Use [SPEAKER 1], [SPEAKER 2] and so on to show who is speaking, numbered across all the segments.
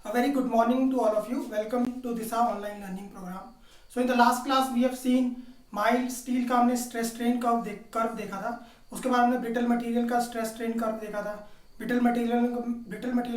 [SPEAKER 1] A very good morning to all of you. Welcome to Disha online learning program. So in the last class we have seen mild steel का हमने stress strain curve देखा था. उसके बाद हमने brittle material का stress strain curve देखा था. brittle material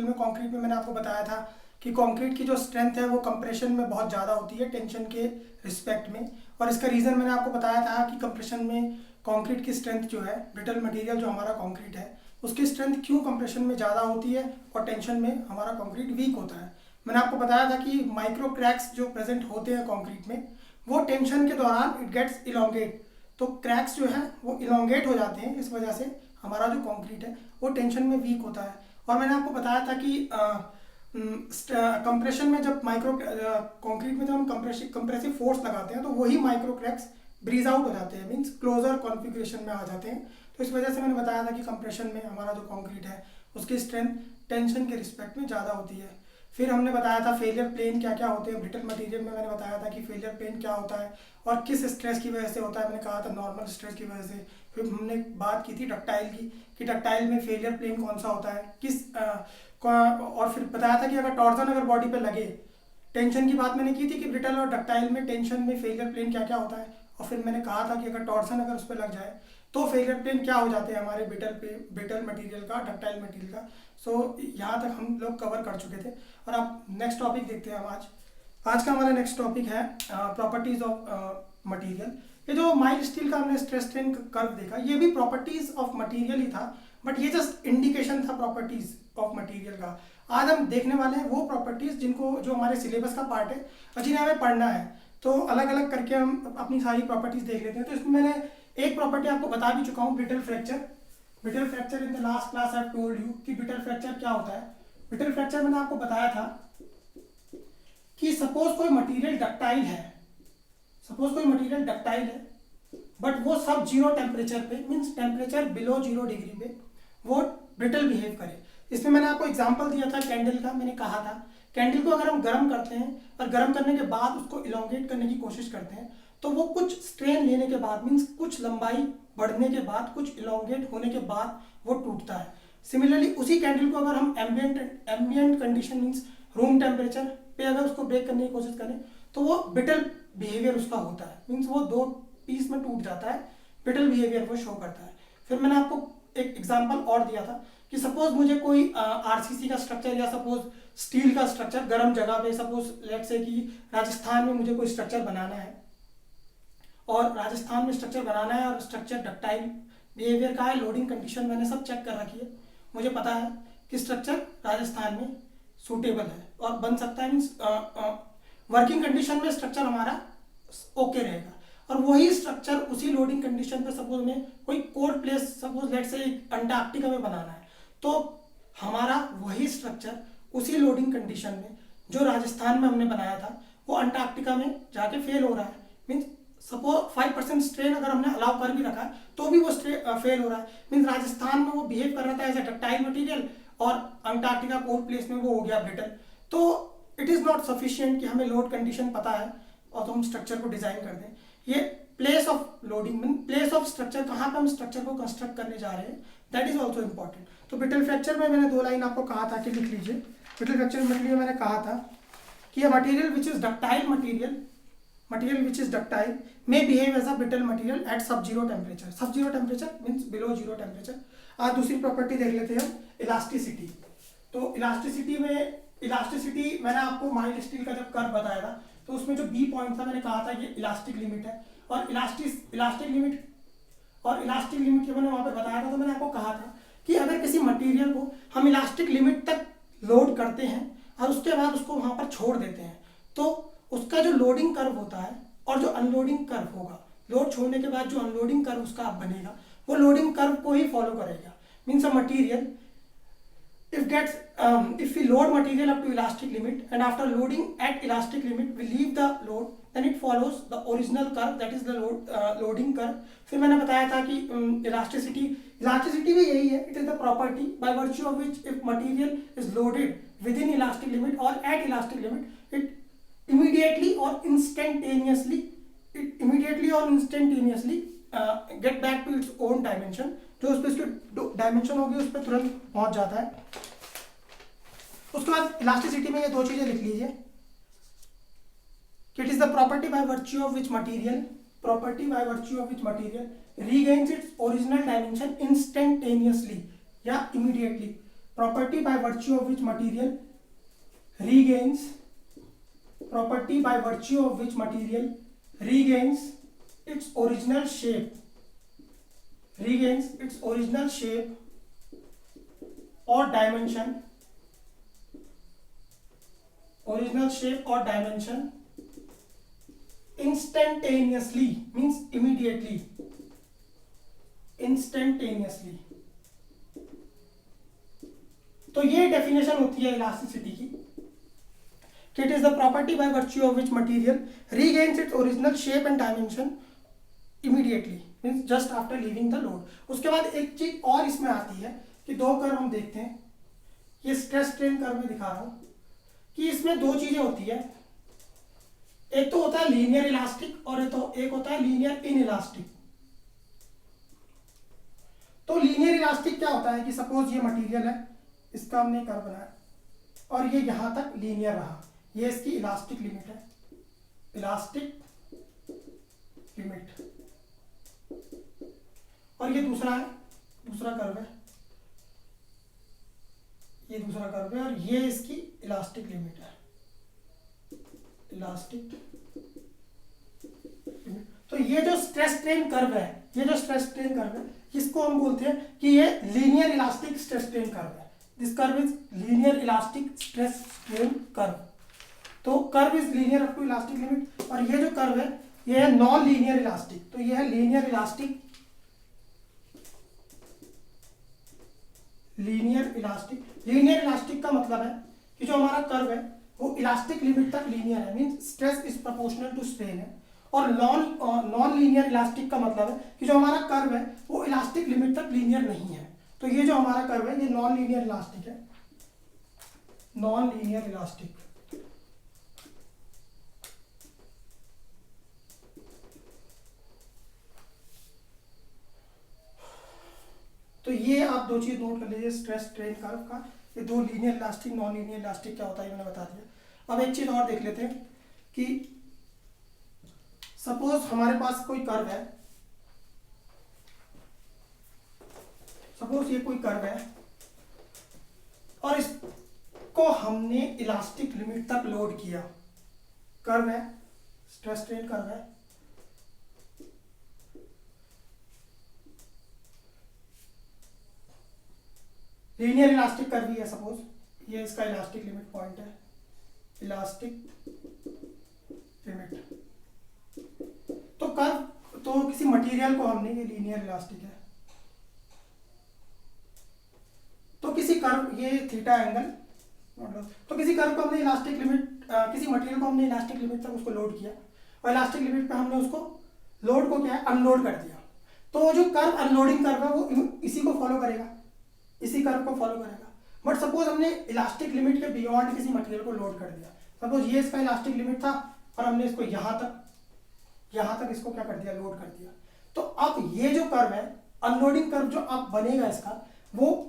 [SPEAKER 1] में कंक्रीट में मैंने आपको बताया था कि कंक्रीट की जो स्ट्रेंथ है वो कंप्रेशन में बहुत ज़्यादा होती है टेंशन के रिस्पेक्ट में. और इसका रीज़न मैंने आपको बताया था कि कंप्रेशन में कंक्रीट की स्ट्रेंथ जो है, ब्रिटल मटेरियल जो हमारा कंक्रीट है उसकी स्ट्रेंथ क्यों कंप्रेशन में ज़्यादा होती है और टेंशन में हमारा कंक्रीट वीक होता है. मैंने आपको बताया था कि माइक्रो क्रैक्स जो प्रेजेंट होते हैं कंक्रीट में वो टेंशन के दौरान इट गेट्स इलोंगेट. तो क्रैक्स जो है वो इलोंगेट हो जाते हैं, इस वजह से हमारा जो कंक्रीट है वो टेंशन में वीक होता है. और मैंने आपको बताया था कि कंप्रेशन में जब कंक्रीट में जब हम कंप्रेसिव फोर्स लगाते हैं तो वही माइक्रो क्रैक्स ब्रीज आउट हो जाते हैं, मीन्स क्लोजर कॉन्फ़िगरेशन में आ जाते हैं. तो इस वजह से मैंने बताया था कि कंप्रेशन में हमारा जो कंक्रीट है उसकी स्ट्रेंथ टेंशन के रिस्पेक्ट में ज़्यादा होती है. फिर हमने बताया था फेलियर प्लेन क्या क्या होते हैं. ब्रिटल मटेरियल में मैंने बताया था कि फेलियर प्लेन क्या होता है और किस स्ट्रेस की वजह से होता है. मैंने कहा था नॉर्मल स्ट्रेस की वजह से. फिर हमने बात की थी डक्टाइल की कि डक्टाइल में फेलियर प्लेन कौन सा होता है, और फिर बताया था कि अगर टॉर्जन अगर बॉडी पे लगे, टेंशन की बात मैंने की थी कि ब्रिटल और डक्टाइल में टेंशन में फेलियर प्लेन क्या क्या होता है. और फिर मैंने कहा था कि अगर टॉर्जन अगर उस पर लग जाए तो फेलियर प्लेन क्या हो जाते हैं हमारे ब्रिटल मटेरियल का, डक्टाइल मटेरियल का. सो यहाँ तक हम लोग कवर कर चुके थे. और अब नेक्स्ट टॉपिक देखते हैं हम आज का हमारा नेक्स्ट टॉपिक है प्रॉपर्टीज ऑफ मटेरियल. ये जो माइल्ड स्टील का हमने स्ट्रेस स्ट्रेन कर्व देखा ये भी प्रॉपर्टीज ऑफ मटेरियल ही था, बट ये जस्ट इंडिकेशन था प्रॉपर्टीज ऑफ मटेरियल का. आज हम देखने वाले हैं वो प्रॉपर्टीज जिनको जो हमारे सिलेबस का पार्ट है और जिन्हें हमें पढ़ना है. तो अलग अलग करके हम अपनी सारी प्रॉपर्टीज देख लेते हैं. तो इसमें मैंने एक प्रॉपर्टी आपको बता भी चुका हूँ, brittle fracture. Brittle fracture in the last class I told you कि ब्रिटल फ्रैक्चर क्या होता है. ब्रिटल फ्रैक्चर मैंने आपको बताया था कि सपोज कोई मटेरियल डक्टाइल है, बट वो सब जीरो टेम्परेचर पे, मीन्स टेम्परेचर बिलो 0 डिग्री पे वो ब्रिटल बिहेव करे. इसमें मैंने आपको एग्जांपल दिया था कैंडल का. मैंने कहा था कैंडल को अगर हम गर्म करते हैं और गर्म करने के बाद उसको इलोंगेट करने की कोशिश करते हैं तो वो कुछ स्ट्रेन लेने के बाद, मीन्स कुछ लंबाई बढ़ने के बाद, कुछ इलोंगेट होने के बाद वो टूटता है. सिमिलरली उसी कैंडल को अगर हम ambient condition means room temperature पे अगर उसको ब्रेक करने की कोशिश करें तो वो ब्रिटल बिहेवियर उसका होता है, मीन्स वो 2 पीस में टूट जाता है, ब्रिटल बिहेवियर वो शो करता है. फिर मैंने आपको एक एग्जांपल और दिया था कि सपोज मुझे कोई आरसीसी का स्ट्रक्चर या सपोज स्टील का स्ट्रक्चर गर्म जगह पे, सपोज लेट्स से कि राजस्थान में मुझे कोई स्ट्रक्चर बनाना है और राजस्थान में स्ट्रक्चर बनाना है और स्ट्रक्चर डक्टाइल बिहेवियर का है, लोडिंग कंडीशन मैंने सब चेक कर रखी है, मुझे पता है कि स्ट्रक्चर राजस्थान में सूटेबल है और बन सकता है, मीन्स वर्किंग कंडीशन में स्ट्रक्चर हमारा ओके रहेगा. और वही स्ट्रक्चर उसी लोडिंग कंडीशन पे सपोज में कोई cold place, suppose let's say Antarctica में बनाना है, तो हमारा वही स्ट्रक्चर उसी लोडिंग कंडीशन में जो राजस्थान में हमने बनाया था वो अंटार्कटिका में जाके फेल हो रहा है. मीन्स सपोज 5% स्ट्रेन अगर हमने अलाउ कर भी रखा है तो भी वो फेल हो रहा है. मीन्स राजस्थान में वो बिहेव कर रहा था एज ए डक्टाइल मटीरियल और अंटार्कटिका कोल्ड प्लेस में वो हो गया ब्रिटल. तो इट इज़ नॉट सफिशियंट कि हमें लोड कंडीशन पता है और तो हम स्ट्रक्चर को डिजाइन कर दें. ये place of loading mean place of structure, कहाँ पे हम स्ट्रक्चर को कंस्ट्रक्ट करने जा रहे हैं, दैट इज ऑल्सो इंपॉर्टेंट. तो ब्रिटल फ्रैक्चर में मैंने 2 लाइन आपको कहा था कि लिख लीजिए. ब्रिटल फ्रैक्चर में मैंने कहा था कि material which is ductile material which is ductile may behave as a brittle material at sub zero temperature. Sub zero temperature means below 0 temperature. आज दूसरी प्रॉपर्टी देख लेते हैं हम, इलास्टिसिटी. तो इलास्टिसिटी मैंने आपको माइल्ड स्टील का जब कर्व बताया था तो उसमें जो बी पॉइंट था मैंने कहा था ये इलास्टिक लिमिट है. और इलास्टिक लिमिट के मैंने वहाँ पे बताया था. तो मैंने आपको कहा था कि अगर किसी मटेरियल को हम इलास्टिक लिमिट तक लोड करते हैं और उसके बाद उसको वहाँ पर छोड़ देते हैं तो उसका जो लोडिंग कर्व होता है और जो अनलोडिंग कर्व होगा, लोड छोड़ने के बाद जो अनलोडिंग कर्व उसका अब बनेगा वो लोडिंग कर्व को ही फॉलो करेगा. Means a material if we load material up to elastic limit and after loading at elastic limit we leave the load, then it follows the original curve, that is the loading curve. फिर मैंने बताया था कि elasticity भी यही है, it is the property by virtue of which if material is loaded within elastic limit or at elastic limit it immediately or instantaneously get back to its own dimension. जो उस पर उसकी डायमेंशन होगी उस पर तुरंत पहुंच जाता है. उसके बाद इलास्टिसिटी में ये दो चीजें लिख लीजिए कि it is the property by virtue of which material regains its original dimension instantaneously या immediately. Property by virtue of which material regains its original shape or dimension instantaneously means immediately. तो ये डेफिनेशन होती है elasticity की कि it is the property by virtue of which material regains its original shape and dimension immediately means just after leaving the load. उसके बाद एक चीज और इसमें आती है कि दो कर्व हम देखते हैं, ये स्ट्रेस स्ट्रेन कर्व में दिखा रहा हूं कि इसमें दो चीजें होती है, एक तो होता है लीनियर इलास्टिक और एक होता है लीनियर इन इलास्टिक. तो लीनियर इलास्टिक क्या होता है कि सपोज ये मटेरियल है, इसका हमने कर्व बनाया और ये यहां तक लीनियर रहा, ये इसकी इलास्टिक लिमिट है, और ये दूसरा कर्व है, ये दूसरा कर्व है और ये इसकी इलास्टिक लिमिट है, तो ये जो स्ट्रेस स्ट्रेन कर्व है, इसको हम बोलते हैं कि ये linear elastic stress strain curve है. This curve is linear elastic stress strain curve. तो curve is linear up to elastic limit, और ये जो कर्व है ये है नॉन लीनियर इलास्टिक. तो ये है लीनियर इलास्टिक का मतलब है कि जो हमारा कर्व है वो इलास्टिक लिमिट तक लीनियर है, means stress is proportional to strain है. और नॉन लीनियर इलास्टिक का मतलब है कि जो हमारा कर्व है वो इलास्टिक लिमिट तक लीनियर नहीं है. तो ये जो हमारा कर्व है ये नॉन लीनियर इलास्टिक है, तो ये आप दो चीज नोट कर लीजिए स्ट्रेस स्ट्रेन कर्व का. ये दो linear elastic non linear elastic क्या होता है मैंने बता दिया. अब एक चीज और देख लेते हैं कि सपोज हमारे पास कोई कर्व है, ये कोई कर्व है और इसको हमने इलास्टिक लिमिट तक लोड किया. कर्व है, स्ट्रेस स्ट्रेन कर्व है, लीनियर इलास्टिक कर्व ही है. सपोज ये इसका इलास्टिक लिमिट पॉइंट है, तो कर्व, तो किसी मटेरियल को हमने, ये लीनियर इलास्टिक है, तो किसी कर्व, ये थीटा एंगल, तो किसी कर्व को हमने इलास्टिक लिमिट, किसी मटेरियल को हमने इलास्टिक लिमिट तक उसको लोड किया और इलास्टिक लिमिट पे हमने उसको लोड को क्या है अनलोड कर दिया. तो जो कर्व अनलोडिंग कर्व है वो इसी को फॉलो करेगा, इसी कर्व को फॉलो करेगा. बट सपोज हमने इलास्टिक लिमिट के बियॉन्ड किसी मटेरियल को लोड कर दिया. सपोज ये इसका इलास्टिक लिमिट था और हमने इसको यहां तक इसको क्या कर दिया, लोड कर दिया. तो अब ये जो कर्व है, अनलोडिंग कर्व जो अब बनेगा इसका, वो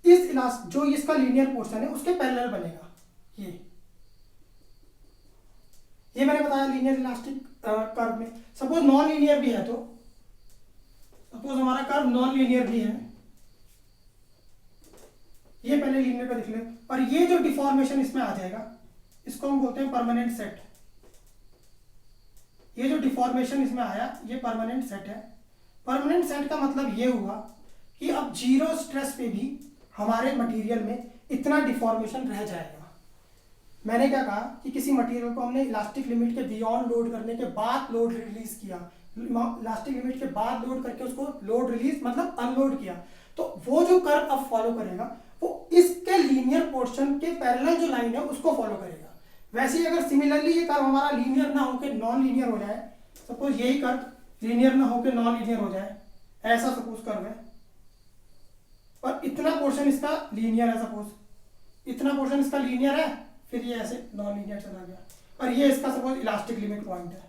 [SPEAKER 1] इस जो इसका लीनियर पोर्शन है उसके पैरेलल बनेगा. ये मैंने बताया लीनियर इलास्टिक कर्व में. सपोज नॉन लीनियर भी है, तो सपोज हमारा कर्व नॉन लीनियर भी है, ये पहले लीनियर का देख ले, और ये जो डिफॉर्मेशन इसमें आ जाएगा इसको हम बोलते हैं परमानेंट सेट. ये जो डिफॉर्मेशन इसमें आया ये परमानेंट सेट है. परमानेंट सेट का मतलब ये हुआ कि अब जीरो स्ट्रेस पे भी हमारे मटेरियल में इतना डिफॉर्मेशन रह जाएगा. मैंने क्या कहा कि किसी मटेरियल को हमने इलास्टिक लिमिट के बियॉन्ड लोड करने के बाद लोड रिलीज किया, इलास्टिक लिमिट के बाद लोड करके उसको लोड रिलीज मतलब अनलोड किया, तो वो जो कर्व अब फॉलो करेगा वो इसके लीनियर पोर्शन के पैरेलल जो लाइन है उसको फॉलो करेगा. वैसे ही अगर सिमिलरली ये कर्व हमारा लीनियर ना होकर नॉन लीनियर हो जाए, सपोज यही कर्व लीनियर ना होकर नॉन लीनियर हो जाए, ऐसा सपोज कर्व है और इतना पोर्शन इसका लीनियर है, सपोज इतना पोर्शन इसका लीनियर है, फिर ये ऐसे नॉन लीनियर चला गया और ये इसका सपोज इलास्टिक लिमिट पॉइंट है,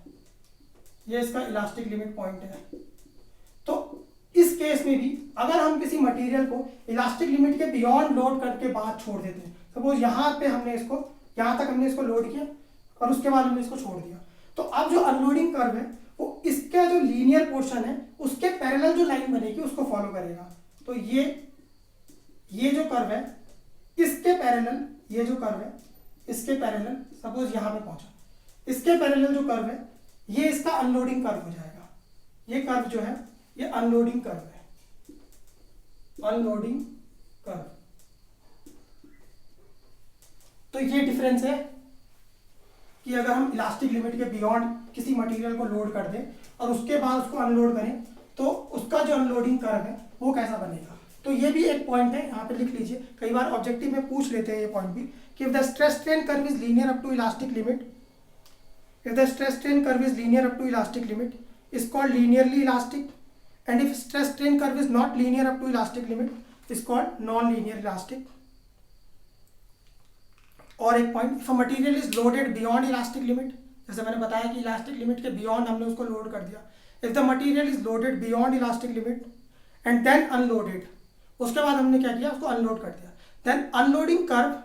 [SPEAKER 1] ये इसका इलास्टिक लिमिट पॉइंट है. तो इस केस में भी अगर हम किसी मटेरियल को इलास्टिक लिमिट के बियॉन्ड लोड करके बाद छोड़ देते हैं, सपोज यहाँ पे हमने इसको, यहाँ तक हमने इसको लोड किया और उसके बाद हमने इसको छोड़ दिया, तो अब जो अनलोडिंग कर्व है वो इसका जो लीनियर पोर्शन है उसके पैरेलल जो लाइन बनेगी उसको फॉलो करेगा। तो ये जो कर्व है इसके पैरेलल, ये जो कर्व है इसके पैरेलल, सपोज यहाँ पे पहुंचा, इसके पैरेलल जो कर्व है ये इसका अनलोडिंग कर्व हो जाएगा। ये कर्व जो है ये अनलोडिंग कर्व है, अनलोडिंग कर्व। तो ये डिफरेंस है कि अगर हम इलास्टिक लिमिट के बियॉन्ड किसी मटेरियल को लोड कर दें और उसके बाद उसको अनलोड करें तो उसका जो अनलोडिंग कर्व है वो कैसा बनेगा। तो ये भी एक पॉइंट है, यहाँ पे लिख लीजिए, कई बार ऑब्जेक्टिव में पूछ लेते हैं ये पॉइंट भी, कि if the stress strain curve is linear up to elastic limit, if the stress strain curve is linear up to elastic limit is called linearly elastic, and if stress strain curve is not linear up to elastic limit is called non-linear elastic. और एक point, if a material is loaded beyond elastic limit, जैसे मैंने बताया कि elastic limit के beyond हमने उसको load कर दिया, if the material is loaded beyond elastic limit and then unloaded, उसके बाद हमने क्या किया, उसको अनलोड कर दिया, then unloading curve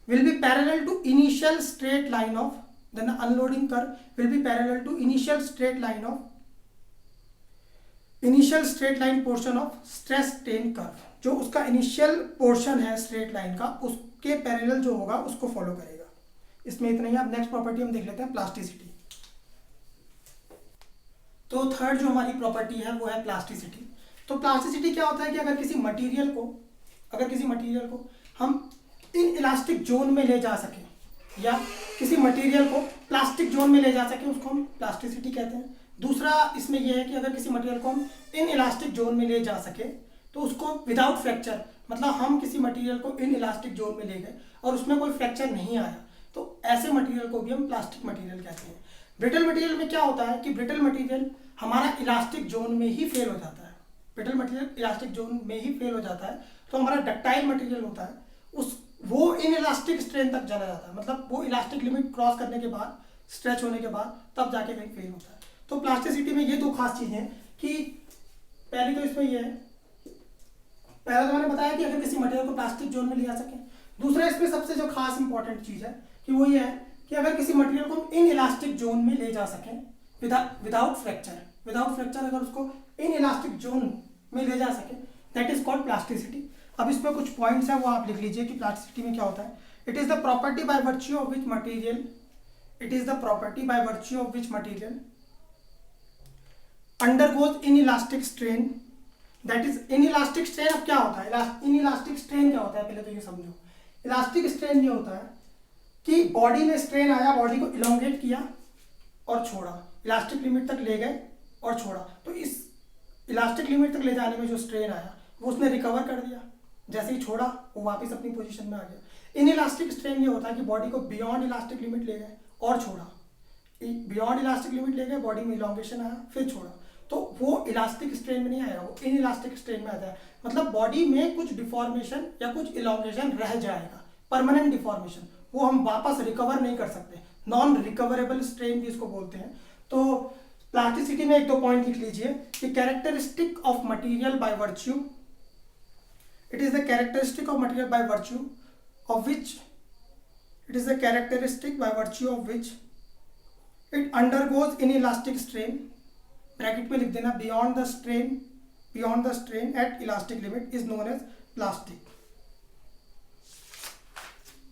[SPEAKER 1] will be parallel to initial straight line of, then the unloading curve will be parallel to initial straight line portion of stress strain curve. जो उसका इनिशियल पोर्शन है स्ट्रेट लाइन का उसके parallel जो होगा उसको follow करेगा। इसमें इतना ही। अब नेक्स्ट प्रॉपर्टी हम देख लेते हैं, प्लास्टिसिटी। तो थर्ड जो हमारी प्रॉपर्टी है वो है प्लास्टिसिटी। तो प्लास्टिसिटी क्या होता है कि अगर किसी मटेरियल को हम इन इलास्टिक जोन में ले जा सके या किसी मटेरियल को प्लास्टिक जोन में ले जा सके उसको हम प्लास्टिसिटी कहते हैं। दूसरा इसमें यह है कि अगर किसी मटेरियल को हम इन इलास्टिक जोन में ले जा सके तो उसको विदाउट फ्रैक्चर, मतलब हम किसी मटेरियल को इन इलास्टिक जोन में ले गए और उसमें कोई फ्रैक्चर नहीं आया, तो ऐसे मटेरियल को भी हम प्लास्टिक मटेरियल कहते हैं। ब्रिटल मटेरियल में क्या होता है कि ब्रिटल मटेरियल हमारा इलास्टिक जोन में ही फेल हो जाता है, ब्रिटल मटेरियल इलास्टिक जोन में ही फेल हो जाता है। तो हमारा डक्टाइल मटेरियल होता है वो इन इलास्टिक स्ट्रेन तक चला जाता है, मतलब वो इलास्टिक लिमिट क्रॉस करने के बाद, स्ट्रेच होने के बाद तब जाके कहीं फेल होता है। तो प्लास्टिसिटी में ये दो खास चीज़ें हैं कि पहली तो इसमें ये है, पहला तो मैंने बताया कि अगर किसी मटेरियल को प्लास्टिक जोन में ले जा सके। दूसरा इसमें सबसे जो खास इंपॉर्टेंट चीज़ है कि वो ये है कि अगर किसी मटेरियल को हम इन इलास्टिक जोन में ले जा सकें विदाउट फ्रैक्चर अगर उसको इन इलास्टिक जोन में ले जा सके, दैट इज कॉल्ड प्लास्टिसिटी। अब इसमें कुछ पॉइंट्स हैं वो आप लिख लीजिए कि प्लास्टिसिटी में क्या होता है। It is the property by virtue of which material undergoes in elastic strain, that is in elastic strain. अब क्या होता है इन इलास्टिक स्ट्रेन क्या होता है, पहले तो ये समझो। इलास्टिक स्ट्रेन ये होता है कि बॉडी में स्ट्रेन आया, बॉडी को इलोंगेट किया और छोड़ा, इलास्टिक लिमिट तक ले गए और छोड़ा, तो इस इलास्टिक लिमिट तक ले जाने में जो स्ट्रेन आया वो उसने रिकवर कर दिया, जैसे ही छोड़ा वो वापस अपनी पोजीशन में आ गया। इन इलास्टिक स्ट्रेन ये होता है कि बॉडी को बियॉन्ड इलास्टिक लिमिट ले गए और छोड़ा, बियॉन्ड इलास्टिक लिमिट ले गए, बॉडी में इलोंगेशन आया फिर छोड़ा, तो वो इलास्टिक स्ट्रेन में नहीं आएगा, वो इन इलास्टिक स्ट्रेन में आता है। मतलब बॉडी में कुछ डिफॉर्मेशन या कुछ इलोंगेशन रह जाएगा, परमानेंट डिफॉर्मेशन, वो हम वापस रिकवर नहीं कर सकते, नॉन रिकवरेबल स्ट्रेन भी इसको बोलते हैं। तो प्लास्टिसिटी में एक दो पॉइंट लिख लीजिए कि characteristic of material by virtue, it is the characteristic of material by virtue of which it undergoes in elastic strain, bracket में लिख देना beyond the strain at elastic limit is known as plastic.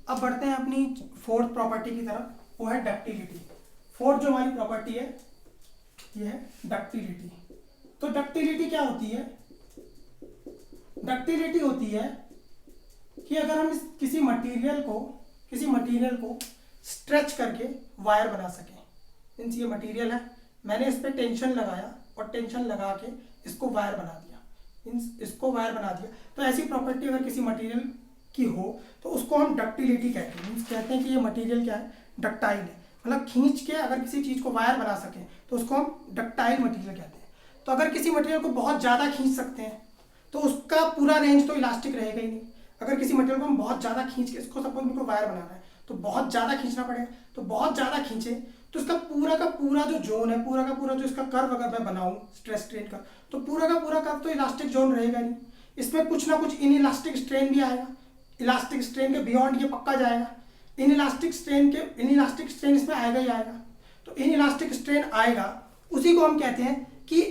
[SPEAKER 1] अब बढ़ते हैं अपनी fourth property की तरफ, वो है डक्टिलिटी। फोर्थ जो हमारी प्रॉपर्टी है ये है डक्टिलिटी। तो डक्टिलिटी क्या होती है? डक्टिलिटी होती है कि अगर हम किसी मटेरियल को स्ट्रेच करके वायर बना सकें। मीन्स ये मटेरियल है, मैंने इस पर टेंशन लगाया और टेंशन लगा के इसको वायर बना दिया, मीन्स इसको वायर बना दिया। तो ऐसी प्रॉपर्टी अगर किसी मटेरियल की हो तो उसको हम डक्टिलिटी कहते हैं। मीन्स कहते हैं कि ये मटेरियल क्या है, डक्टाइल है, मतलब खींच के अगर किसी चीज़ को वायर बना सकें तो उसको हम डक्टाइल मटेरियल कहते हैं। तो अगर किसी मटेरियल को बहुत ज़्यादा खींच सकते हैं तो उसका पूरा रेंज तो इलास्टिक रहेगा ही नहीं। अगर किसी मटेरियल को हम बहुत ज़्यादा खींच के, इसको सपोज मेरे को वायर बनाना है तो बहुत ज़्यादा खींचना पड़ेगा, तो बहुत ज़्यादा खींचे तो इसका पूरा जो जोन है, पूरा का पूरा जो इसका कर्व अगर मैं बनाऊं स्ट्रेस स्ट्रेन का, तो पूरा का पूरा कर्व तो इलास्टिक जोन रहेगा नहीं, इसमें कुछ ना कुछ इन इलास्टिक स्ट्रेन भी आएगा, इलास्टिक स्ट्रेन के बियॉन्ड ये पक्का जाएगा, इन इलास्टिक स्ट्रेन इसमें आएगा ही आएगा। तो इन इलास्टिक स्ट्रेन आएगा, उसी को हम कहते हैं कि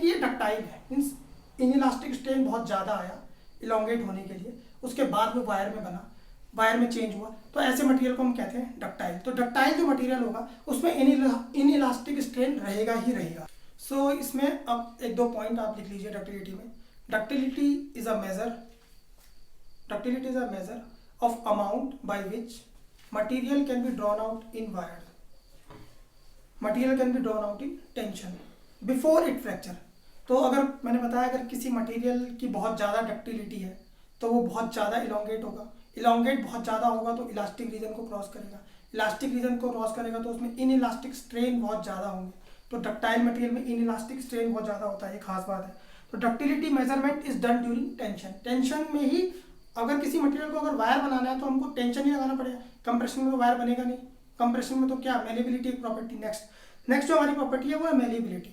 [SPEAKER 1] ये डक्टाइल है। मीन्स इन इलास्टिक स्ट्रेन बहुत ज़्यादा आया इलोंगेट होने के लिए, उसके बाद वो वायर में बना, वायर में चेंज हुआ, तो ऐसे मटेरियल को हम कहते हैं डक्टाइल। तो डक्टाइल जो मटेरियल होगा उसमें इन इलास्टिक स्ट्रेन रहेगा ही रहेगा। सो इसमें अब एक दो पॉइंट आप लिख लीजिए डक्टिलिटी में। Ductility is a measure of amount by which material can be drawn out in wire, material can be drawn out in tension before it fracture. तो अगर मैंने बताया अगर किसी मटेरियल की बहुत ज़्यादा डक्टिलिटी है तो वो बहुत ज़्यादा इलोंगेट होगा, इलोंगेट बहुत ज़्यादा होगा तो इलास्टिक रीजन को क्रॉस करेगा, इलास्टिक रीजन को क्रॉस करेगा तो उसमें इन इलास्टिक स्ट्रेन बहुत ज़्यादा होंगे। तो डक्टाइल मटेरियल में इन इलास्टिक स्ट्रेन बहुत ज़्यादा होता है, ये खास बात है। तो ductility measurement is done during tension. Tension में ही अगर किसी मटेरियल को अगर वायर बनाना है तो हमको टेंशन ही लगाना पड़ेगा, कंप्रेशन में तो वायर बनेगा नहीं, कंप्रेशन में तो क्या मेलेबिलिटी एक प्रॉपर्टी। नेक्स्ट जो हमारी प्रॉपर्टी है वो है मेलेबिलिटी।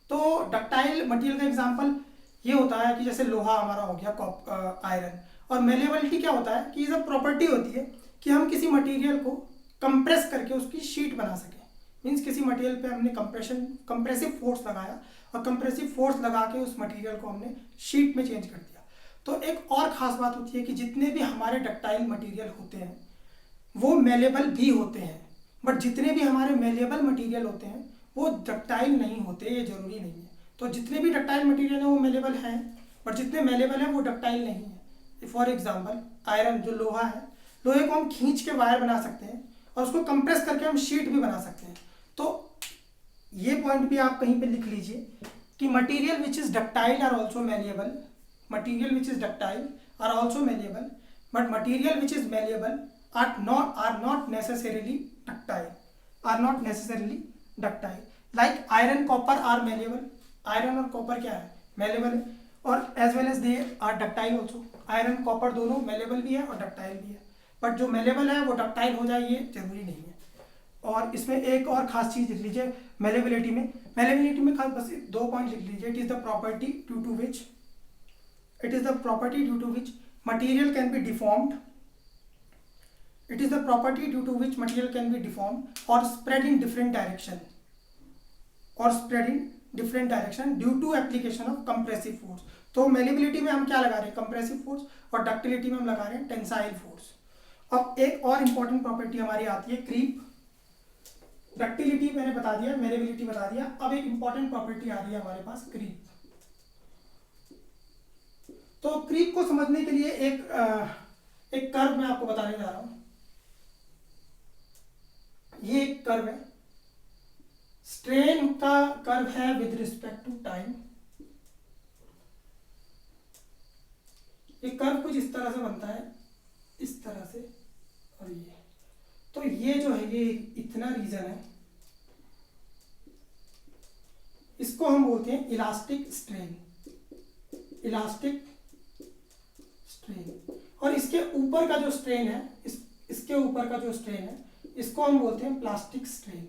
[SPEAKER 1] तो डक्टाइल मटेरियल का एग्जांपल ये होता है कि जैसे लोहा हमारा हो गया, आयरन। और मेलेबिलिटी क्या होता है कि ये सब प्रॉपर्टी होती है कि हम किसी मटेरियल को कंप्रेस करके उसकी शीट बना सकें। मीन्स किसी मटेरियल पे हमने कंप्रेसिव फोर्स लगाया और कंप्रेसिव फोर्स लगा के उस मटेरियल को हमने शीट में चेंज कर दिया। तो एक और ख़ास बात होती है कि जितने भी हमारे डक्टाइल मटेरियल होते हैं वो मेलेबल भी होते हैं, बट जितने भी हमारे मेलेबल मटेरियल होते हैं वो डक्टाइल नहीं होते, ये जरूरी नहीं है। तो जितने भी डक्टाइल मटेरियल हैं वो मेलेबल हैं, बट जितने मेलेबल हैं वो डक्टाइल नहीं है। फॉर एग्जांपल आयरन जो लोहा है, लोहे को हम खींच के वायर बना सकते हैं और उसको कंप्रेस करके हम शीट भी बना सकते हैं। तो ये पॉइंट भी आप कहीं पे लिख लीजिए कि material which is ductile are also malleable, material which is ductile are also malleable, but material which is malleable are not necessarily ductile. Like iron copper are malleable, iron और कॉपर क्या है मेलेबल है, और as well as they are ductile also. Iron copper दोनों malleable भी है और ductile भी है, बट जो मेलेबल है वो डक्टाइल हो जाए ये जरूरी नहीं है। और इसमें एक और खास चीज लिख लीजिए मेलेबिलिटी में खास बस दो पॉइंट लिख लीजिए। It is the property due to which material can be deformed, it is the property due to which material can be deformed or spread in different direction due to application of compressive force। तो malleability में हम क्या लगा रहे हैं compressive force, और ductility में हम लगा रहे हैं टेंसाइल फोर्स। अब एक और इंपॉर्टेंट प्रॉपर्टी हमारी आती है क्रीप। डक्टिलिटी मैंने बता दिया, मेलेबिलिटी बता दिया, अब एक इंपॉर्टेंट प्रॉपर्टी आ रही है हमारे पास क्रीप। तो क्रीप को समझने के लिए एक कर्व मैं आपको बताने जा रहा हूं। ये एक कर्व है, स्ट्रेन का कर्व है विद रिस्पेक्ट टू टाइम। एक कर्व कुछ इस तरह से बनता है, इस तरह से, और ये तो ये जो है ये इतना रीजन है, इसको हम बोलते हैं इलास्टिक स्ट्रेन। और इसके ऊपर का जो स्ट्रेन है, इसके ऊपर का जो स्ट्रेन है इसको हम बोलते हैं प्लास्टिक स्ट्रेन।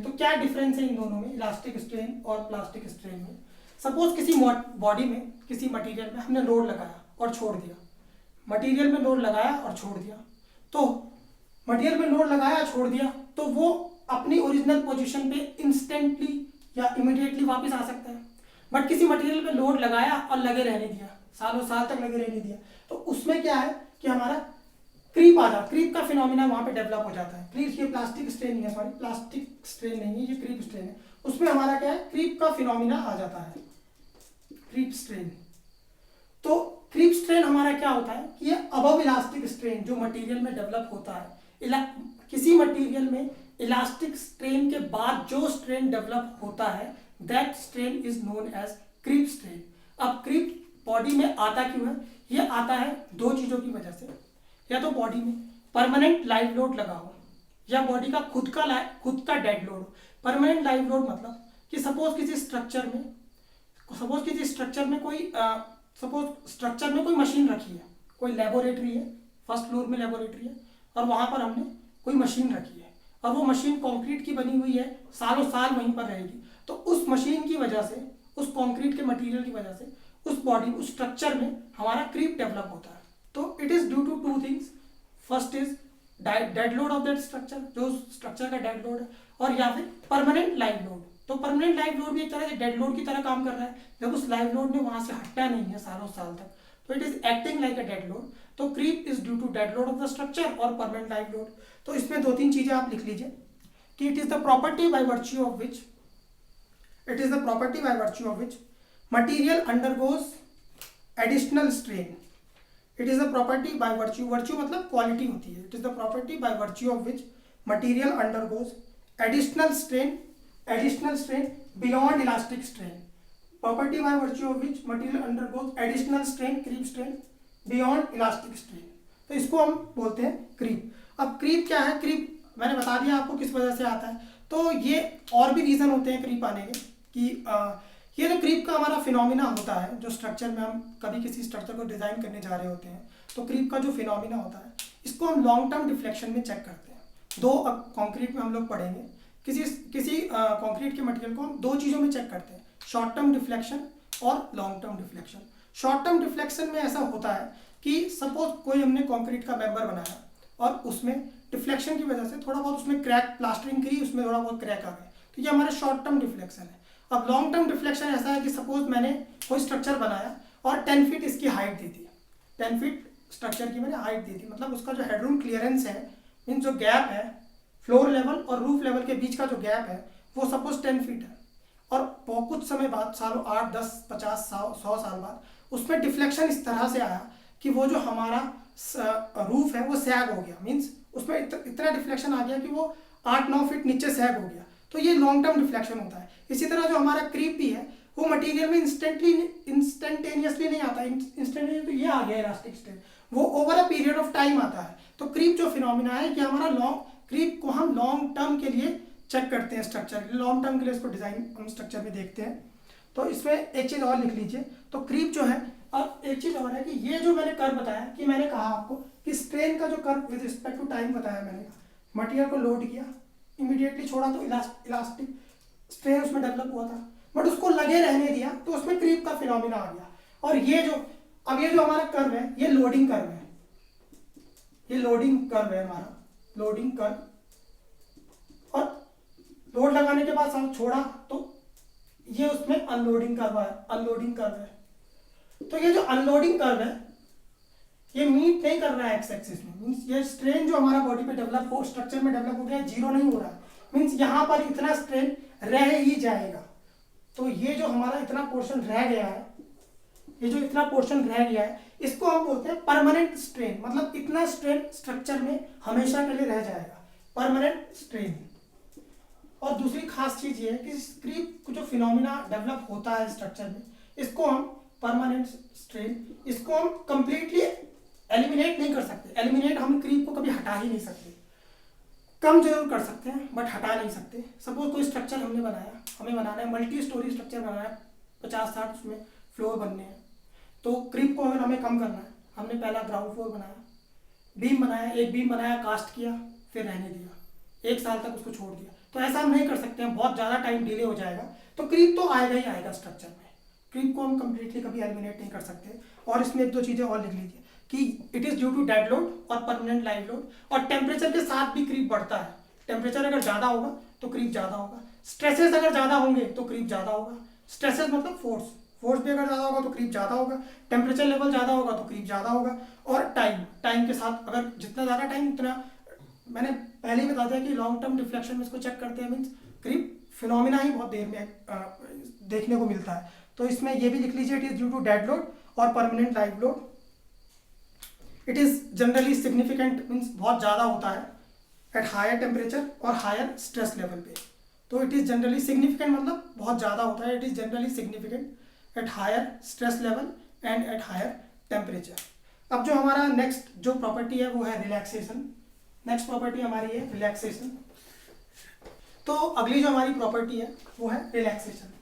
[SPEAKER 1] तो क्या डिफरेंस है इन दोनों में, इलास्टिक स्ट्रेन और प्लास्टिक स्ट्रेन में। सपोज किसी बॉडी में, किसी मटेरियल में हमने लोड लगाया और छोड़ दिया, मटेरियल में लोड लगाया और छोड़ दिया, तो मटेरियल में लोड लगाया छोड़ दिया तो वो अपनी ओरिजिनल पोजीशन पे इंस्टेंटली या इमीडिएटली वापस आ सकता है। बट किसी मटेरियल पे लोड लगाया और लगे रहने दिया, सालों साल तक लगे रहने दिया, तो उसमें क्या है कि हमारा क्रीप आ जाता, क्रीप का फिनोमिना वहां पे डेवलप हो जाता है। प्लीज ये प्लास्टिक स्ट्रेन नहीं है, सॉरी प्लास्टिक स्ट्रेन नहीं है, ये क्रीप स्ट्रेन है। उसमें हमारा क्या है, क्रीप का फिनोमिना आ जाता है, क्रीप स्ट्रेन। तो क्रीप स्ट्रेन हमारा क्या होता है कि ये अबव इलास्टिक स्ट्रेन जो मटेरियल में डेवलप होता है, किसी मटेरियल में इलास्टिक स्ट्रेन के बाद जो स्ट्रेन डेवलप होता है that strain is known as creep strain. अब क्रीप बॉडी में आता क्यों है, ये आता है दो चीजों की वजह से, या तो बॉडी में परमानेंट लाइव लोड लगा हो या बॉडी का खुद का dead load. Permanent live load मतलब कि सपोज किसी स्ट्रक्चर में कोई मशीन रखी है, कोई लेबोरेटरी है, फर्स्ट फ्लोर में लेबोरेटरी है और वहाँ पर हमने कोई मशीन रखी है और वो मशीन कंक्रीट की बनी हुई है, सालों साल वहीं पर रहेगी। तो उस मशीन की वजह से, उस कंक्रीट के मटेरियल की वजह से उस बॉडी, उस स्ट्रक्चर में हमारा क्रीप डेवलप होता है। तो it is due to two things. First is dead load of that structure, जो स्ट्रक्चर का डेड लोड है, और या फिर परमानेंट लाइव लोड। तो परमानेंट लाइव लोड भी एक तरह से डेड लोड की तरह काम कर रहा है, जब उस लाइव लोड ने वहाँ से हटना नहीं है सालों साल तक, तो it is acting like a dead load. तो creep is due to dead load of the structure और परमानेंट लाइव लोड। तो इसमें दो तीन चीजें आप लिख लीजिए कि it is the property by virtue of which, it is the property by virtue of which material undergoes additional strain. It is the property by virtue, virtue मतलब क्वालिटी होती है। It is the property by virtue of which material undergoes additional strain, additional strain beyond elastic strain. Property by virtue of which material undergoes additional strain, creep strain beyond elastic strain. तो इसको हम बोलते हैं creep. अब creep क्या है? Creep मैंने बता दिया आपको किस वजह से आता है। तो ये और भी रीज़न होते हैं क्रीप आने के कि ये जो क्रीप का हमारा फिनोमिना होता है, जो स्ट्रक्चर में हम कभी किसी स्ट्रक्चर को डिज़ाइन करने जा रहे होते हैं, तो क्रीप का जो फिनोमिना होता है, इसको हम लॉन्ग टर्म डिफ्लेक्शन में चेक करते हैं। दो कंक्रीट में हम लोग पढ़ेंगे, किसी कंक्रीट के मटेरियल को हम दो चीज़ों में चेक करते हैं, शॉर्ट टर्म डिफ्लेक्शन और long term deflection. Short term deflection में ऐसा होता है कि सपोज कोई हमने कंक्रीट का मेंबर बनाया और उसमें डिफ्लेक्शन की वजह से थोड़ा बहुत उसमें क्रैक, प्लास्टरिंग करी, उसमें थोड़ा बहुत क्रैक आ गया, तो ये हमारा शॉर्ट टर्म डिफ्लेक्शन है। अब लॉन्ग टर्म डिफ्लेक्शन ऐसा है कि सपोज मैंने कोई स्ट्रक्चर बनाया और 10 फीट इसकी हाइट दी थी, 10 फीट स्ट्रक्चर की मैंने हाइट दी थी, मतलब उसका जो हेडरूम क्लियरेंस है, मीन जो गैप है फ्लोर लेवल और रूफ लेवल के बीच का जो गैप है वो सपोज 10 फीट है, और कुछ समय बाद, सालों 8, 10, 50, 100 साल बाद उसमें डिफ्लेक्शन इस तरह से आया कि वो जो हमारा रूफ है वो सैग हो गया, मीन्स उसमें इतना डिफ्लेक्शन आ गया कि वो 8-9 फीट नीचे सैग हो गया। तो ये लॉन्ग टर्म डिफ्लेक्शन होता है। इसी तरह जो हमारा क्रीप भी है वो मटेरियल में इंस्टेंटेनियसली नहीं आता, इंस्टेंटेनियस तो ये आ गया इलास्टिक स्ट्रेन, वो over a period of time आता है। तो क्रीप जो फिनोमिना है कि हमारा क्रीप को हम लॉन्ग टर्म के लिए चेक करते हैं, स्ट्रक्चर लॉन्ग टर्म के लिए इसको डिजाइन हम स्ट्रक्चर में देखते हैं। तो इसमें एक चीज़ और लिख लीजिए, तो क्रीप जो है, अब एक चीज़ और है कि ये जो मैंने कर्व बताया, कि मैंने कहा आपको कि स्ट्रेन का जो curve with respect to time बताया मैंने, मटेरियल को लोड किया, इमीडिएटली छोड़ा तो इलास्टिक स्ट्रेन उसमें डेवलप हुआ था, बट उसको लगे रहने दिया तो उसमें क्रीप का फिनोमिना आ गया। और ये जो हमारा कर्व है, ये लोडिंग कर्व है, ये लोडिंग कर्व है हमारा, लोडिंग कर्व, और लोड लगाने के बाद सब छोड़ा तो ये उसमें अनलोडिंग कर्व है, अनलोडिंग कर्व है। तो ये जो अनलोडिंग कर्व है ये मीट नहीं कर रहा है एक्स एक्सिस में, मीन्स ये स्ट्रेन जो हमारा बॉडी पे डेवलप हो, स्ट्रक्चर में डेवलप हो गया, जीरो नहीं हो रहा है, मीन्स यहाँ पर इतना स्ट्रेन रह ही जाएगा। तो ये जो हमारा इतना पोर्शन रह गया है, ये जो इतना पोर्शन रह गया है, इसको हम बोलते हैं परमानेंट स्ट्रेन, मतलब इतना स्ट्रेन स्ट्रक्चर में हमेशा के लिए रह जाएगा, परमानेंट स्ट्रेन। और दूसरी खास चीज ये है कि क्रीप जो फिनोमिना डेवलप होता है स्ट्रक्चर में, इसको हम परमानेंट स्ट्रेन, इसको हम कंप्लीटली एलिमिनेट नहीं कर सकते। एलिमिनेट हम क्रीप को कभी हटा ही नहीं सकते, कम जरूर कर सकते हैं बट हटा नहीं सकते। सपोज कोई स्ट्रक्चर हमने बनाया, हमें बनाना है मल्टी स्टोरी स्ट्रक्चर बनाना है, 50-60 उसमें फ्लोर बनने हैं, तो क्रीप को अगर हमें कम करना है, हमने पहला ग्राउंड फ्लोर बनाया, बीम बनाया, एक बीम बनाया, कास्ट किया, फिर रहने दिया, 1 साल तक उसको छोड़ दिया, तो ऐसा हम नहीं कर सकते हैं, बहुत ज़्यादा टाइम डिले हो जाएगा। तो क्रीप तो आएगा ही आएगा स्ट्रक्चर में, क्रीप को हम कंप्लीटली कभी एलिमिनेट नहीं कर सकते। और इसमें 1-2 चीज़ें और लिख लीजिए कि it is due to dead load और परमानेंट लाइव लोड, और टेम्परेचर के साथ भी क्रीप बढ़ता है। टेम्परेचर अगर ज़्यादा होगा तो क्रीप ज़्यादा होगा, स्ट्रेसेस अगर ज़्यादा होंगे तो क्रीप ज़्यादा होगा। स्ट्रेसेस मतलब फोर्स भी अगर ज़्यादा होगा तो क्रीप ज़्यादा होगा, टेम्परेचर लेवल ज़्यादा होगा तो क्रीप ज़्यादा होगा। और टाइम के साथ अगर जितना ज़्यादा टाइम, उतना मैंने पहले ही बता दिया कि लॉन्ग टर्म डिफ्लेक्शन में इसको चेक करते हैं, मीन्स क्रीप फिनोमिना ही बहुत देर में देखने को मिलता है। तो इसमें ये भी लिख लीजिए, it is due to dead load और permanent live load. It is generally significant, means बहुत ज़्यादा होता है एट हायर टेम्परेचर और हायर स्ट्रेस लेवल पे। तो इट इज जनरली सिग्निफिकेंट मतलब बहुत ज़्यादा होता है, it is generally significant at higher stress level and at higher temperature. अब जो हमारा नेक्स्ट जो प्रॉपर्टी है वो है रिलैक्सेशन। नेक्स्ट प्रॉपर्टी हमारी है रिलैक्सेशन। तो अगली जो हमारी प्रॉपर्टी है वो है रिलैक्सेशन।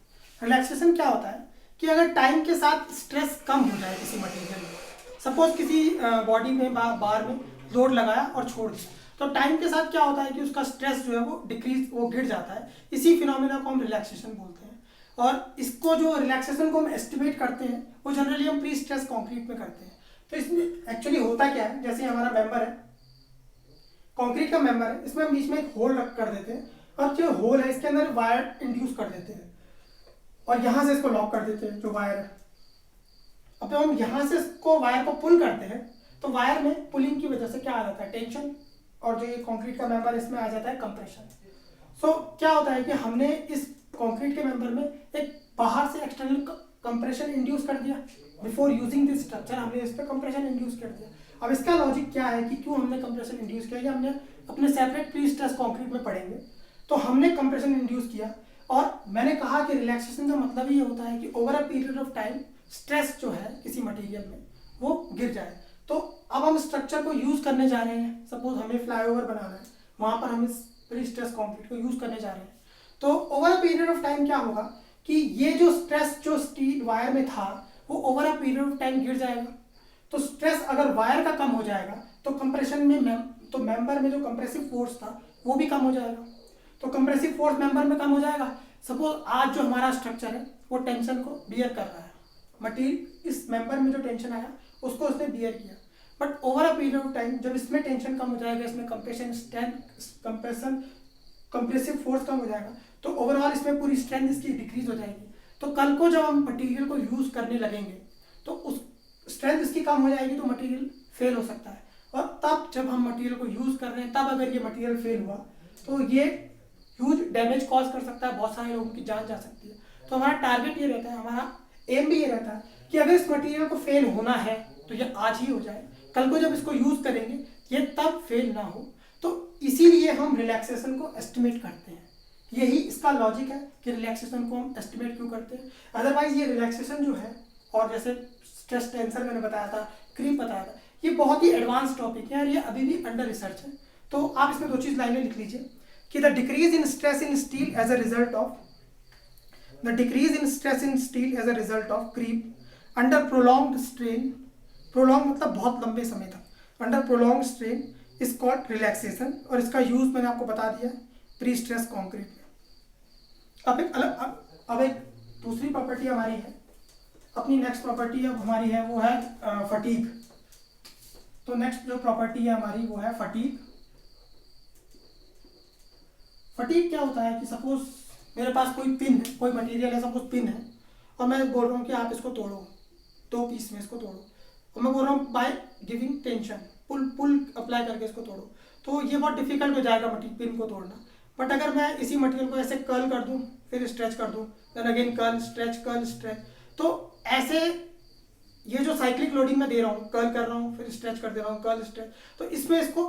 [SPEAKER 1] रिलैक्सेशन क्या होता है कि अगर टाइम के साथ स्ट्रेस कम हो जाए किसी मटेरियल में, सपोज किसी बॉडी में बार में लोड लगाया और छोड़ दिया, तो टाइम के साथ क्या होता है कि उसका स्ट्रेस जो है वो वो गिर जाता है। इसी फिनोमिना को हम रिलैक्सेशन बोलते हैं। और इसको जो रिलैक्सेशन को हम एस्टिमेट करते हैं वो जनरली हम प्री स्ट्रेस कंक्रीट में करते हैं। तो इसमें एक्चुअली होता क्या है, जैसे हमारा मेंबर है, कंक्रीट का मेंबर है, इसमें हम बीच में एक होल रख कर देते हैं और जो होल है इसके अंदर वायर इंड्यूस कर देते हैं और यहाँ से इसको लॉक कर देते हैं जो वायर है। अब हम यहाँ से इसको वायर को पुल करते हैं तो वायर में पुलिंग की वजह से क्या आ जाता है, टेंशन, और जो ये कंक्रीट का मेंबर इसमें आ जाता है कंप्रेशन। सो क्या होता है कि हमने इस कंक्रीट के मेंबर में एक बाहर से एक्सटर्नल कंप्रेशन इंड्यूस कर दिया। बिफोर यूजिंग दिस स्ट्रक्चर हमने इस पर कंप्रेशन इंड्यूस कर दिया। अब इसका लॉजिक क्या है कि क्यों हमने कंप्रेशन इंड्यूस किया, ये हमने अपने सेपरेट प्री स्ट्रेस कंक्रीट में पढ़ेंगे। तो हमने कंप्रेशन इंड्यूस किया और मैंने कहा कि रिलैक्सेशन का मतलब ये होता है कि over a period of time stress जो है किसी मटेरियल में वो गिर जाए। तो अब हम स्ट्रक्चर को यूज करने जा रहे हैं, सपोज हमें फ्लाईओवर बनाना है, वहां पर हम इस प्री स्ट्रेस कंक्रीट को यूज करने जा रहे हैं। तो over a period of time क्या होगा कि ये जो स्ट्रेस जो स्टील वायर में था वो over a period of time गिर जाएगा। तो स्ट्रेस अगर वायर का कम हो जाएगा तो कंप्रेशन में तो मेंबर में जो कंप्रेसिव फोर्स था वो भी कम हो जाएगा। तो कंप्रेसिव फोर्स मेंबर में कम हो जाएगा। सपोज आज जो हमारा स्ट्रक्चर है वो टेंशन को बियर कर रहा है, मटेरियल इस मेंबर में जो टेंशन आया उसको उसने बियर किया, but over a period of time जब इसमें टेंशन कम हो जाएगा, इसमें कंप्रेशन स्ट्रेंथ कंप्रेसिव फोर्स कम हो जाएगा, तो ओवरऑल इसमें पूरी स्ट्रेंथ इसकी डिक्रीज हो जाएगी। तो कल को जब हम मटेरियल को यूज करने लगेंगे तो उस स्ट्रेंथ इसकी कम हो जाएगी तो मटेरियल फेल हो सकता है। और तब जब हम मटेरियल को यूज कर रहे हैं तब अगर ये मटेरियल फेल हुआ तो ये ह्यूज डैमेज कॉज कर सकता है, बहुत सारे लोगों की जान जा सकती है। तो हमारा टारगेट ये रहता है, हमारा एम भी ये रहता है कि अगर इस मटेरियल को फेल होना है तो ये आज ही हो जाए, कल को जब इसको यूज करेंगे ये तब फेल ना हो। तो इसीलिए हम रिलैक्सेशन को एस्टिमेट करते हैं। यही इसका लॉजिक है कि रिलैक्सेशन को हम एस्टिमेट क्यों करते हैं। अदरवाइज ये रिलैक्सेशन जो है, और जैसे स्ट्रेस टेंसर मैंने बताया था, क्रीप बताया था, ये बहुत ही एडवांस टॉपिक है और ये अभी भी अंडर रिसर्च है। तो आप इसमें 2 चीज लाइनें लिख लीजिए कि the decrease in stress in steel as a result of creep under prolonged strain, prolong मतलब बहुत लंबे समय तक, under prolonged strain is called relaxation, और इसका यूज मैंने आपको बता दिया प्री स्ट्रेस कंक्रीट में। अब एक दूसरी प्रॉपर्टी हमारी है, अपनी नेक्स्ट प्रॉपर्टी अब हमारी है वो है फटीग। तो नेक्स्ट जो प्रॉपर्टी है हमारी वो है फटीग। फटीग क्या होता है कि सपोज मेरे पास कोई पिन है, कोई मटेरियल है, सपोज पिन है, और मैं बोल रहा हूँ कि आप इसको तोड़ो, 2 पीस में इसको तोड़ो, और मैं बोल रहा हूँ by giving tension, pull apply करके इसको तोड़ो, तो ये बहुत डिफिकल्ट हो जाएगा पिन को तोड़ना। बट अगर मैं इसी मटेरियल को ऐसे कर्ल कर दूं, फिर स्ट्रेच कर दूं, देन अगेन कर्ल स्ट्रेच, तो ऐसे ये जो साइक्लिक लोडिंग में दे रहा हूँ, कर्ल कर रहा हूँ फिर स्ट्रेच कर दे रहा हूँ, कर्ल स्ट्रेच, तो इसमें इसको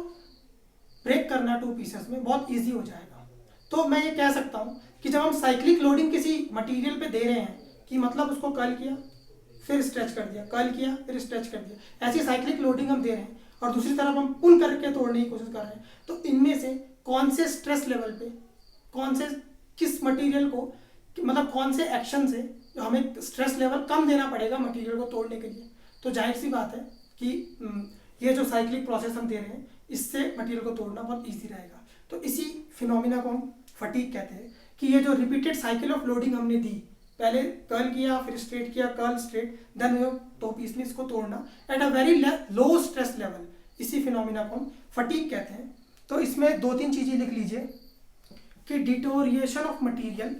[SPEAKER 1] ब्रेक करना 2 पीसेस में बहुत ईजी हो जाएगा। तो मैं ये कह सकता हूँ कि जब हम साइक्लिक लोडिंग किसी मटीरियल पे दे रहे हैं कि मतलब उसको कर्ल किया फिर स्ट्रेच कर दिया, कर्ल किया फिर स्ट्रेच कर दिया, ऐसी साइक्लिक लोडिंग हम दे रहे हैं, और दूसरी तरफ हम पुल करके तोड़ने की कोशिश कर रहे हैं, तो इनमें से कौन से स्ट्रेस लेवल पे, कौन से किस मटेरियल को, मतलब कौन से एक्शन से जो हमें स्ट्रेस लेवल कम देना पड़ेगा मटेरियल को तोड़ने के लिए, तो जाहिर सी बात है कि ये जो साइक्लिक प्रोसेस हम दे रहे हैं इससे मटेरियल को तोड़ना बहुत ईजी रहेगा। तो इसी फिनोमिना को हम फटीग कहते हैं कि ये जो रिपीटेड साइकिल ऑफ लोडिंग हमने दी, पहले कर्ल किया फिर स्ट्रेट किया, कर्ल स्ट्रेट, देन 2 पीस में इसको तोड़ना at a very low stress level, इसी फिनोमिना को हम फटीग कहते हैं। तो इसमें 2-3 चीजें लिख लीजिए कि deterioration of material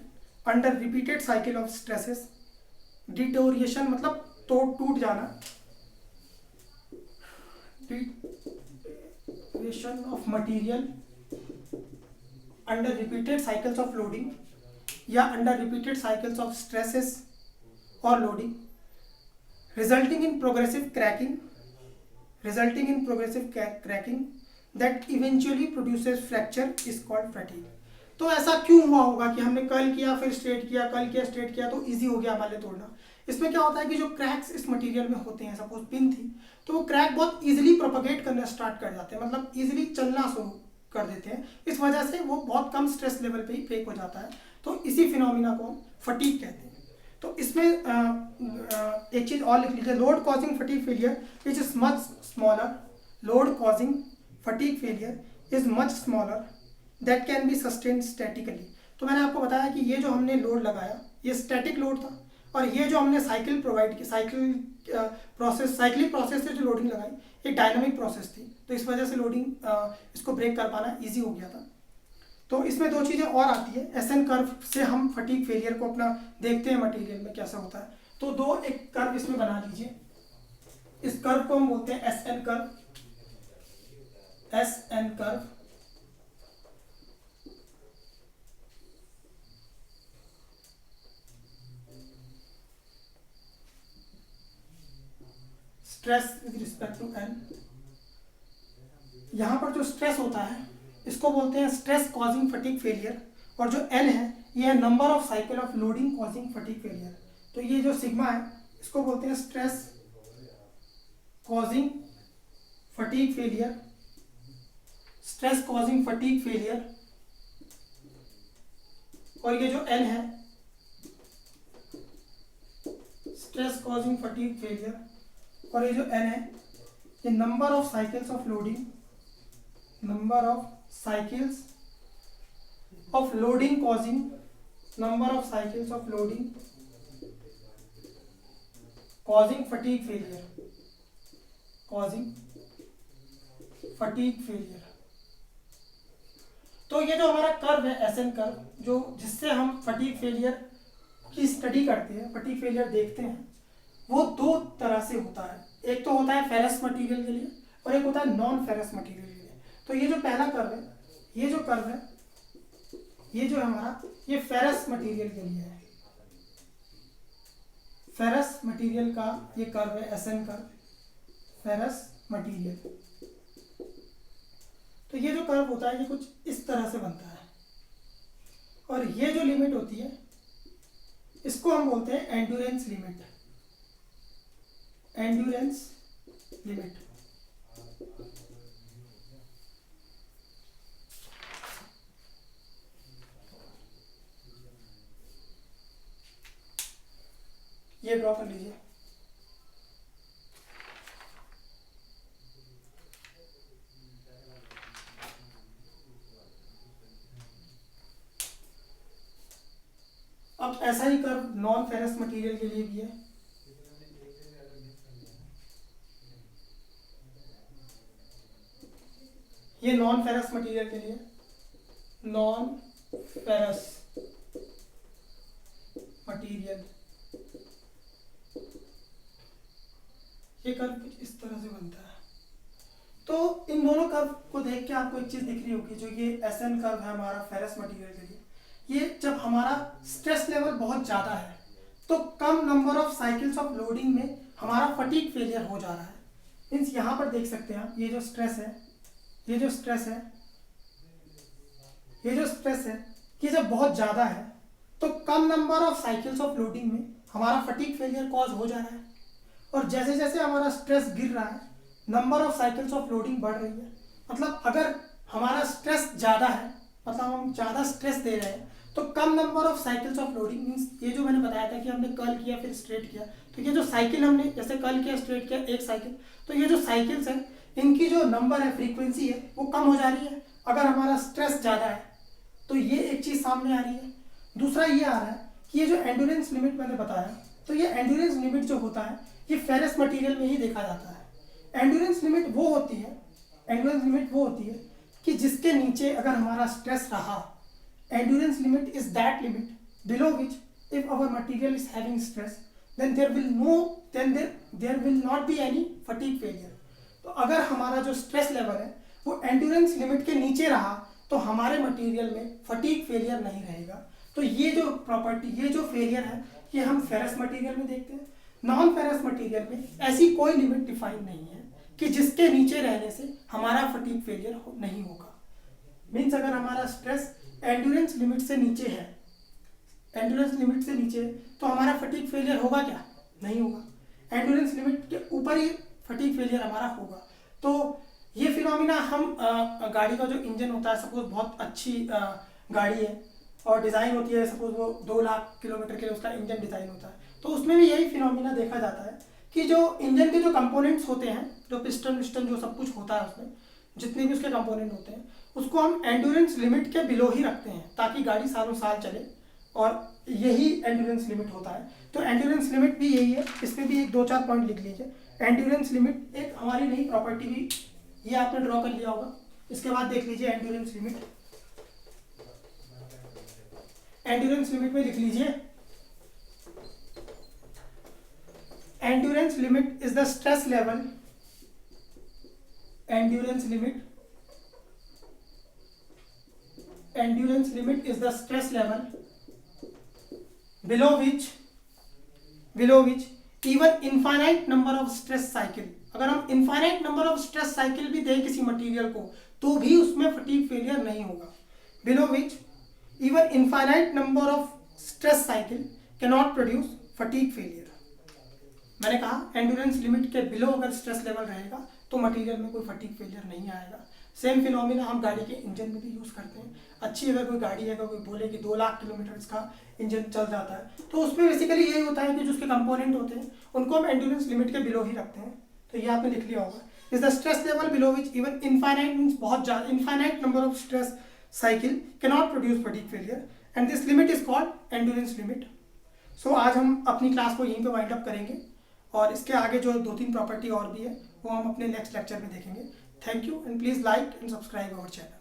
[SPEAKER 1] under repeated cycle of stresses, deterioration मतलब टूट जाना, deterioration of material under repeated cycles of loading या under repeated cycles of stresses और loading, resulting in progressive cracking that eventually produces fracture is called fatigue। तो ऐसा क्यों हुआ होगा कि हमने कर्ल किया फिर स्ट्रेट किया, कर्ल किया स्ट्रेट किया, तो इजी हो गया हमारे लिए तोड़ना। इसमें क्या होता है कि जो क्रैक्स इस मटेरियल में होते हैं, सपोज पिन थी तो वो क्रैक बहुत इजीली प्रोपगेट करना स्टार्ट कर जाते हैं, मतलब इजीली चलना शुरू कर देते हैं, इस वजह से वो बहुत कम स्ट्रेस लेवल पे ही ब्रेक हो जाता है। तो इसी फिनोमिना को हम फटीग कहते हैं। तो इसमें एक चीज और लिख लीजिए, load causing fatigue failure is much smaller, load causing fatigue failure is much smaller that can be sustained statically. तो मैंने आपको बताया कि ये जो हमने लोड लगाया ये स्टैटिक लोड था, और ये जो हमने साइकिल प्रोवाइड की, साइक्लिक प्रोसेस से जो लोडिंग लगाई ये डायनामिक प्रोसेस थी, तो इस वजह से लोडिंग इसको ब्रेक कर पाना ईजी हो गया था। तो इसमें दो चीज़ें और आती है, एसएन कर्व से हम फटीग फेलियर को अपना देखते हैं मटेरियल में कैसा होता है। तो दो एक कर्व इसमें बना लीजिए, इस कर्व को हम बोलते हैं SN curve, SN curve. Stress with respect to N, यहाँ पर जो स्ट्रेस होता है इसको बोलते हैं स्ट्रेस कॉजिंग फटीग फेलियर, और जो एन है ये है number of cycle of loading causing fatigue failure. तो ये जो सिग्मा है इसको बोलते हैं stress causing fatigue failure, stress causing fatigue failure, और ये जो एन है स्ट्रेस कॉजिंग फटीग फेलियर, और ये जो एन है ये number of cycles of loading, number of cycles of loading causing, number of cycles of loading causing fatigue failure, causing fatigue failure. तो ये जो हमारा कर्व है एसएन कर्व, जो जिससे हम फटीग फेलियर की स्टडी करते हैं, फटीग फेलियर देखते हैं, वो दो तरह से होता है। एक तो होता है फेरस मटेरियल के लिए और एक होता है नॉन फेरस मटेरियल के लिए। तो ये जो पहला कर्व है, ये जो कर्व है, ये जो है हमारा, ये फेरस मटेरियल के लिए है, फेरस मटेरियल का ये कर्व है एसएन कर्व, फेरस मटेरियल। तो ये जो कर्व होता है ये कुछ इस तरह से बनता है, और ये जो लिमिट होती है इसको हम बोलते हैं एंड्योरेंस लिमिट, एंड्योरेंस लिमिट। ये ड्रॉ कर लीजिए। अब ऐसा ही कर्व नॉन फेरस मटेरियल के लिए भी है। ये नॉन फेरस मटेरियल के लिए, नॉन फेरस मटेरियल, ये कर्व कुछ इस तरह से बनता है। तो इन दोनों कर्व को देख के आपको एक चीज दिख रही होगी, जो ये एसएन कर्व है हमारा फेरस मटेरियल के लिए, ये जब हमारा स्ट्रेस लेवल बहुत ज़्यादा है तो कम number of cycles of loading में हमारा फटीग फेलियर हो जा रहा है। मीन्स यहाँ पर देख सकते हैं आप, ये जो स्ट्रेस है, ये जो स्ट्रेस है, ये जो स्ट्रेस है, ये जब बहुत ज़्यादा है तो कम number of cycles of loading में हमारा फटीग फेलियर कॉज हो जा रहा है। और जैसे जैसे हमारा स्ट्रेस गिर रहा है, number of cycles of loading बढ़ रही है। मतलब अगर हमारा स्ट्रेस ज़्यादा है, मतलब हम ज़्यादा स्ट्रेस दे रहे हैं, तो कम number of cycles of loading, means ये जो मैंने बताया था कि हमने कर्ल किया फिर स्ट्रेट किया, तो ये जो साइकिल हमने जैसे कर्ल किया स्ट्रेट किया एक साइकिल, तो ये जो साइकिल्स हैं इनकी जो नंबर है, फ्रीक्वेंसी है, वो कम हो जा रही है अगर हमारा स्ट्रेस ज़्यादा है। तो ये एक चीज़ सामने आ रही है। दूसरा ये आ रहा है कि ये जो एंड्योरेंस लिमिट मैंने बताया, तो ये एंड्योरेंस लिमिट जो होता है ये फेरस मटेरियल में ही देखा जाता है। एंड्योरेंस लिमिट वो होती है, एंड्योरेंस लिमिट वो होती है कि जिसके नीचे अगर हमारा स्ट्रेस रहा, endurance limit is that limit below which if our material is having stress then there will not be any fatigue failure। तो अगर हमारा जो स्ट्रेस लेवल है वो एंड्योरेंस लिमिट के नीचे रहा तो हमारे मटेरियल में फटीग फेलियर नहीं रहेगा। तो ये जो प्रॉपर्टी, ये जो फेलियर है, ये हम फेरस मटेरियल में देखते हैं। नॉन फेरस मटेरियल में ऐसी कोई लिमिट डिफाइन नहीं है कि जिसके नीचे रहने से हमारा फटीग फेलियर नहीं होगा। मीन्स अगर हमारा स्ट्रेस एंड्योरेंस लिमिट से नीचे है, एंड्योरेंस लिमिट से नीचे, तो हमारा फटीग फेलियर होगा क्या? नहीं होगा। एंड्योरेंस लिमिट के ऊपर ही फटीग फेलियर हमारा होगा। तो ये फिनोमिना हम गाड़ी का जो इंजन होता है, सपोज बहुत अच्छी गाड़ी है और डिज़ाइन होती है, सपोज वो 2 लाख किलोमीटर के लिए उसका इंजन डिज़ाइन होता है, तो उसमें भी यही फिनोमिना देखा जाता है कि जो इंजन के जो कंपोनेंट्स होते हैं, जो पिस्टन विस्टन जो सब कुछ होता है उसमें जितने भी उसके कंपोनेंट होते हैं, उसको हम एंड्योरेंस लिमिट के बिलो ही रखते हैं ताकि गाड़ी सालों साल चले, और यही एंड्योरेंस लिमिट होता है। तो एंड्योरेंस लिमिट भी यही है, इसमें भी एक 2-4 पॉइंट लिख लीजिए। एंड्योरेंस लिमिट एक हमारी नई प्रॉपर्टी भी ये आपने ड्रॉ कर लिया होगा। इसके बाद देख लीजिए एंड्योरेंस लिमिट, एंड्योरेंस लिमिट में लिख लीजिए endurance limit is the stress level, endurance limit is the stress level below which even infinite number of stress cycle, अगर हम infinite number of stress cycle भी दें किसी मटेरियल को तो भी उसमें फटीग फेलियर नहीं होगा। below which even infinite number of stress cycle cannot produce fatigue failure। मैंने कहा एंड्योरेंस लिमिट के बिलो अगर स्ट्रेस लेवल रहेगा तो मटेरियल में कोई फटीग फेलियर नहीं आएगा। सेम फिनोमिना हम गाड़ी के इंजन में भी यूज़ करते हैं। अच्छी अगर कोई गाड़ी है, अगर कोई बोले कि 2 लाख किलोमीटर इसका इंजन चल जाता है, तो उसमें बेसिकली यही होता है कि जो उसके कंपोनेंट होते हैं उनको हम एंड्योरेंस लिमिट के बिलो ही रखते हैं। तो ये आपने लिख लिया होगा, is the stress level below which even infinite means बहुत ज़्यादा, infinite number of stress cycle can not produce fatigue failure and this limit is called endurance limit. So आज हम अपनी क्लास को यहीं पर वाइंड अप करेंगे और इसके आगे जो 2-3 प्रॉपर्टी और भी है वो हम अपने नेक्स्ट लेक्चर में देखेंगे। Thank you and please like and subscribe our channel.